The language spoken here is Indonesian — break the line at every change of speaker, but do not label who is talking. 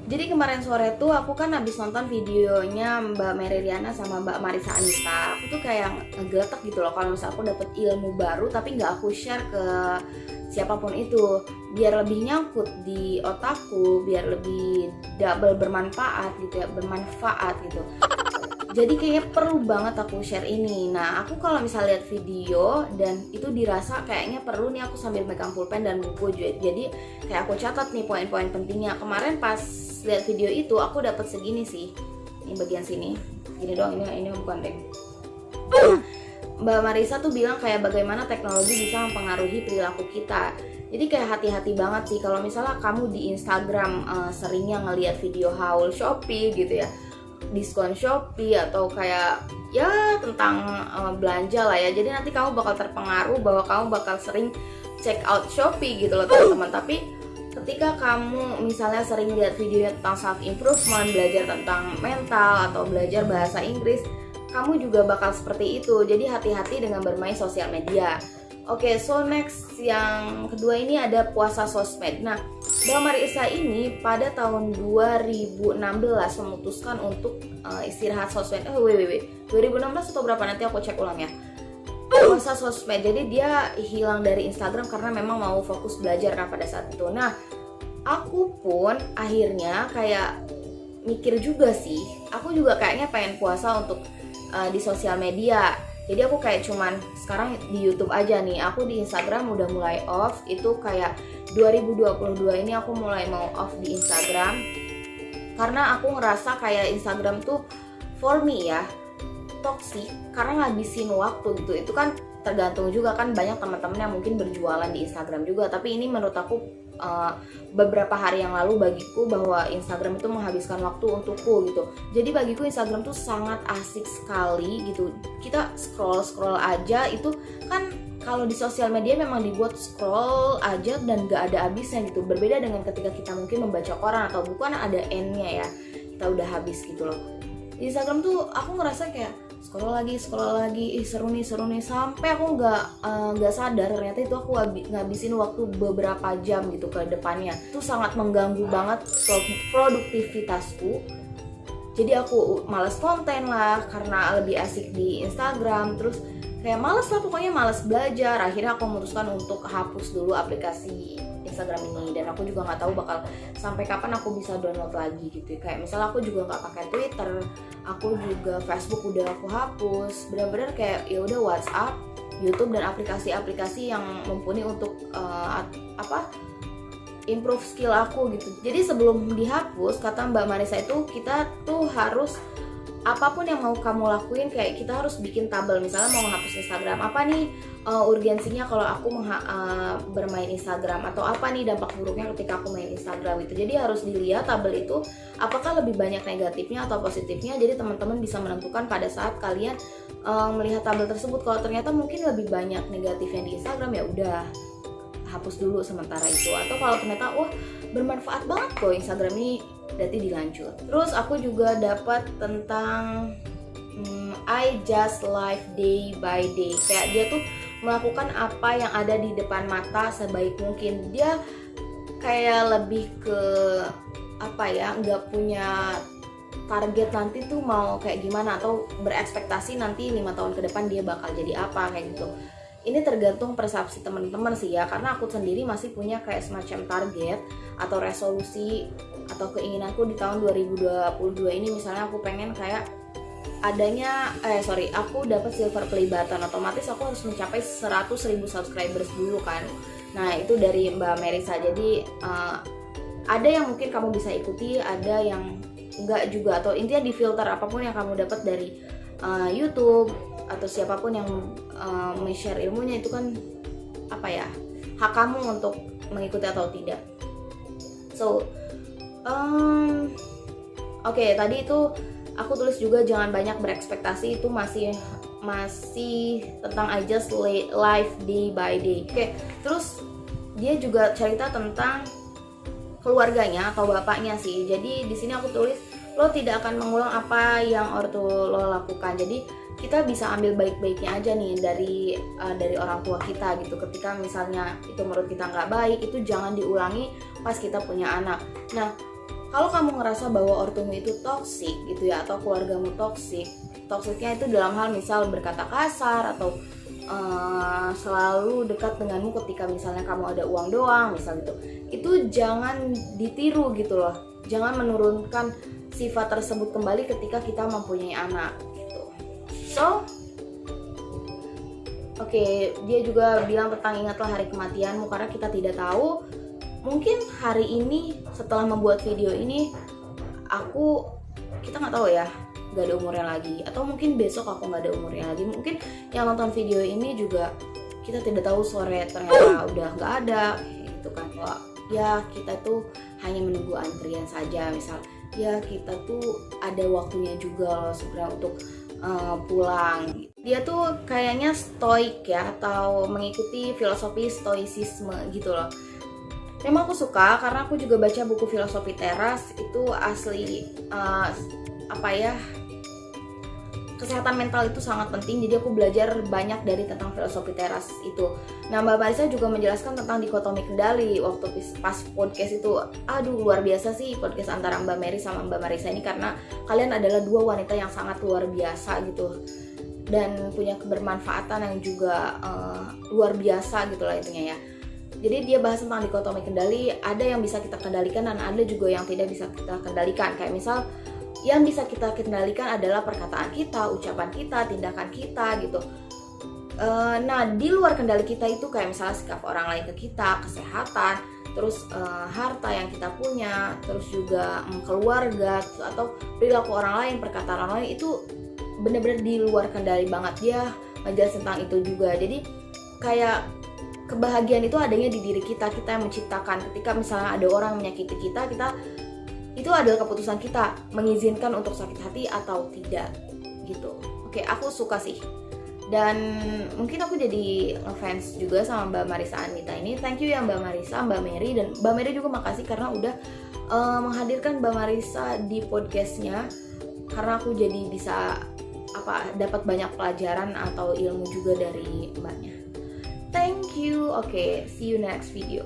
Jadi kemarin sore tuh aku kan habis nonton videonya Mbak Mary Riana sama Mbak Marisa Anita. Aku tuh kayak ngegeletak gitu loh kalau misalnya aku dapet ilmu baru tapi nggak aku share ke siapapun itu, biar lebih nyangkut di otakku, biar lebih double bermanfaat gitu ya, bermanfaat gitu. Jadi kayaknya perlu banget aku share ini. Nah, aku kalau misalnya lihat video dan itu dirasa kayaknya perlu nih, aku sambil megang pulpen dan buku. Jadi kayak aku catat nih poin-poin pentingnya. Kemarin pas lihat video itu aku dapat segini sih. Ini bagian sini. Gini doang, ini bukan deh. Mbak Marisa tuh bilang kayak bagaimana teknologi bisa mempengaruhi perilaku kita. Jadi kayak hati-hati banget sih kalau misalnya kamu di Instagram seringnya ngelihat video haul Shopee gitu ya, diskon Shopee atau kayak ya tentang belanja lah ya. Jadi nanti kamu bakal terpengaruh bahwa kamu bakal sering check out Shopee gitu loh teman-teman. Tapi ketika kamu misalnya sering lihat video tentang self improvement, belajar tentang mental atau belajar bahasa Inggris, kamu juga bakal seperti itu. Jadi hati-hati dengan bermain sosial media. Oke, so next yang kedua ini ada puasa sosmed. Nah, Mbak Marisa ini pada tahun 2016 memutuskan untuk istirahat sosmed. 2016 atau berapa, nanti aku cek ulang ya. Puasa sosmed. Jadi dia hilang dari Instagram karena memang mau fokus belajar kan pada saat itu. Nah, aku pun akhirnya kayak mikir juga sih. Aku juga kayaknya pengen puasa untuk di sosial media. Jadi aku kayak cuman sekarang di YouTube aja nih. Aku di Instagram udah mulai off. Itu kayak 2022 ini aku mulai mau off di Instagram karena aku ngerasa kayak Instagram tuh for me ya toxic karena ngabisin waktu gitu. Itu kan tergantung juga kan, banyak teman-teman yang mungkin berjualan di Instagram juga. Tapi ini menurut aku beberapa hari yang lalu bagiku bahwa Instagram itu menghabiskan waktu untukku gitu. Jadi bagiku Instagram tuh sangat asik sekali gitu. Kita scroll aja itu kan, kalau di sosial media memang dibuat scroll aja dan gak ada habisnya gitu. Berbeda dengan ketika kita mungkin membaca koran atau buku kan ada endnya ya, kita udah habis gitu loh. Di Instagram tuh aku ngerasa kayak scroll lagi, seru nih, sampai aku nggak sadar ternyata itu aku ngabisin waktu beberapa jam gitu ke depannya. Itu sangat mengganggu banget produktivitasku. Jadi aku males konten lah karena lebih asik di Instagram, terus kayak males lah, pokoknya males belajar. Akhirnya aku memutuskan untuk hapus dulu aplikasi Instagram ini, dan aku juga nggak tahu bakal sampai kapan aku bisa download lagi gitu. Kayak misalnya aku juga nggak pakai Twitter, aku juga Facebook udah aku hapus. Benar-benar kayak ya udah WhatsApp, YouTube dan aplikasi-aplikasi yang mumpuni untuk improve skill aku gitu. Jadi sebelum dihapus, kata Mbak Marisa itu kita tuh harus apapun yang mau kamu lakuin, kayak kita harus bikin tabel. Misalnya mau menghapus Instagram, apa nih urgensinya kalau aku bermain Instagram, atau apa nih dampak buruknya ketika aku main Instagram itu. Jadi harus dilihat tabel itu apakah lebih banyak negatifnya atau positifnya. Jadi teman-teman bisa menentukan pada saat kalian melihat tabel tersebut. Kalau ternyata mungkin lebih banyak negatifnya di Instagram, ya udah hapus dulu sementara itu. Atau kalau ternyata wah bermanfaat banget kok Instagram ini, berarti dilanjut. Terus aku juga dapat tentang I just live day by day. Kayak dia tuh melakukan apa yang ada di depan mata sebaik mungkin. Dia kayak lebih ke apa ya, nggak punya target nanti tuh mau kayak gimana, atau berekspektasi nanti 5 tahun ke depan dia bakal jadi apa, kayak gitu. Ini tergantung persepsi teman-teman sih ya, karena aku sendiri masih punya kayak semacam target atau resolusi atau keinginanku di tahun 2022 ini. Misalnya aku pengen kayak aku dapat silver play button, otomatis aku harus mencapai 100.000 subscribers dulu kan. Nah itu dari Mbak Marisa. Jadi ada yang mungkin kamu bisa ikuti, ada yang enggak juga, atau intinya di filter apapun yang kamu dapat dari YouTube atau siapapun yang share ilmunya, itu kan apa ya, hak kamu untuk mengikuti atau tidak. So oke, tadi itu aku tulis juga jangan banyak berekspektasi, itu masih tentang I just live day by day. Oke, terus dia juga cerita tentang keluarganya atau bapaknya sih. Jadi di sini aku tulis lo tidak akan mengulang apa yang ortu lo lakukan. Jadi kita bisa ambil baik-baiknya aja nih dari orang tua kita gitu. Ketika misalnya itu menurut kita nggak baik, itu jangan diulangi pas kita punya anak. Nah kalau kamu ngerasa bahwa ortumu itu toksik gitu ya, atau keluargamu toksik, toksiknya itu dalam hal misal berkata kasar atau selalu dekat denganmu ketika misalnya kamu ada uang doang misal gitu, itu jangan ditiru gitu loh, jangan menurunkan sifat tersebut kembali ketika kita mempunyai anak gitu. So dia juga bilang tentang ingatlah hari kematianmu, karena kita tidak tahu, mungkin hari ini setelah membuat video ini kita nggak tahu ya, nggak ada umurnya lagi, atau mungkin besok aku nggak ada umurnya lagi, mungkin yang nonton video ini juga kita tidak tahu sore ternyata udah nggak ada gitu kan. Wah, ya kita tuh hanya menunggu antrian saja, misal ya kita tuh ada waktunya juga loh sebenarnya untuk pulang. Dia tuh kayaknya stoik ya, atau mengikuti filosofi stoicisme gitu loh. Memang aku suka karena aku juga baca buku filosofi teras, itu asli kesehatan mental itu sangat penting, jadi aku belajar banyak dari tentang filosofi teras itu. Nah, Mbak Marisa juga menjelaskan tentang dikotomi kendali waktu pas podcast itu. Aduh, luar biasa sih podcast antara Mbak Mary sama Mbak Marisa ini, karena kalian adalah dua wanita yang sangat luar biasa gitu, dan punya kebermanfaatan yang juga luar biasa gitu lah intinya ya. Jadi dia bahas tentang dikotomi kendali, ada yang bisa kita kendalikan dan ada juga yang tidak bisa kita kendalikan. Kayak misal yang bisa kita kendalikan adalah perkataan kita, ucapan kita, tindakan kita gitu. Nah, di luar kendali kita itu kayak misalnya sikap orang lain ke kita, kesehatan, terus harta yang kita punya, terus juga keluarga, atau perilaku orang lain, perkataan orang lain, itu benar-benar di luar kendali banget. Dia ngejelasin tentang itu juga. Jadi kayak kebahagiaan itu adanya di diri kita yang menciptakan. Ketika misalnya ada orang menyakiti kita itu adalah keputusan kita mengizinkan untuk sakit hati atau tidak gitu. Oke, aku suka sih, dan mungkin aku jadi ngefans juga sama Mbak Marisa Anita ini. Thank you ya Mbak Marisa, Mbak Mary, dan Mbak Mary juga makasih karena udah menghadirkan Mbak Marisa di podcastnya, karena aku jadi bisa dapat banyak pelajaran atau ilmu juga dari mbaknya. Thank you. Oke, see you next video.